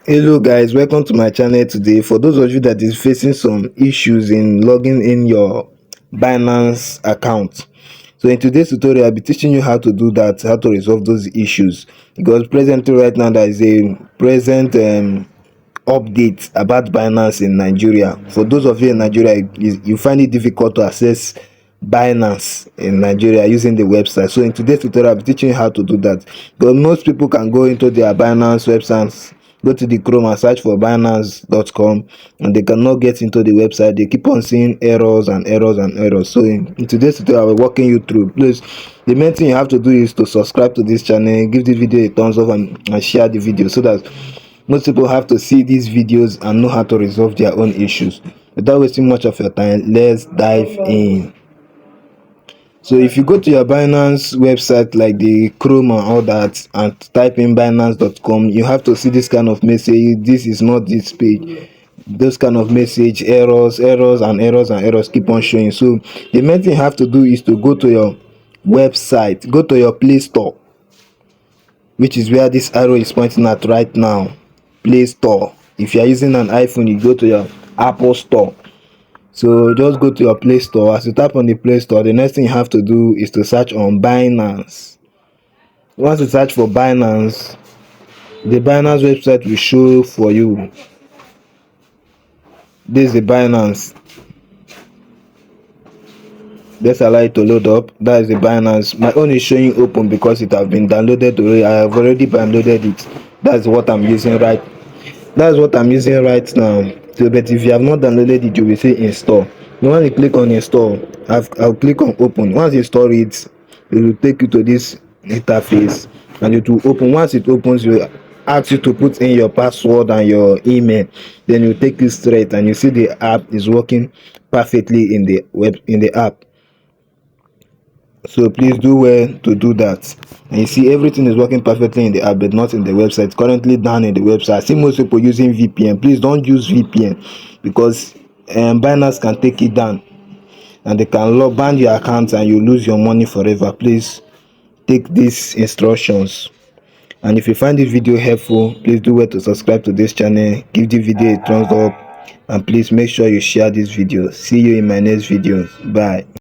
Hello guys, welcome to my channel today. For those of you that is facing some issues in logging in your Binance account, so in today's tutorial I'll be teaching you how to do that, how to resolve those issues, because presently right now there is a present update about Binance in Nigeria. For those of you in Nigeria, you find it difficult to access Binance in Nigeria using the website. So in today's tutorial I'll be teaching you how to do that, because most people can go into their Binance websites, go to the Chrome and search for binance.com, and they cannot get into the website. They keep on seeing errors and errors and errors. So in today's tutorial I'll be walking you through. Please, the main thing you have to do is to subscribe to this channel, give this video a thumbs up, and share the video, so that most people have to see these videos and know how to resolve their own issues. Without wasting much of your time, let's dive in. So if you go to your Binance website, like the Chrome and all that, and type in binance.com, you have to see this kind of message. This is not this page. Those kind of message, errors and errors keep on showing. So the main thing you have to do is to go to your website, go to your Play Store, which is where this arrow is pointing at right now. Play Store. If you are using an iPhone, you go to your Apple Store. So just go to your Play Store. As you tap on the Play Store, the next thing you have to do is to search on Binance. Once you search for Binance, the Binance website will show for you. This is the Binance. Let's allow it to load up. That is the Binance. My own is showing open because it has been downloaded already. I have already downloaded it. That's what I'm using right now. So, but if you have not downloaded it, you will say install. You want to click on install. I'll click on open. Once you install it, it will take you to this interface and it will open. Once it opens, you will ask you to put in your password and your email. Then you take it straight and you see the app is working perfectly in the app. So please do well to do that. And you see everything is working perfectly in the app, but not in the website. Currently down in the website. I see most people using VPN. Please don't use VPN, because Binance can take it down and they can ban your account and you lose your money forever. Please take these instructions. And if you find this video helpful, please do well to subscribe to this channel, give the video a thumbs up, and please make sure you share this video. See you in my next videos. Bye.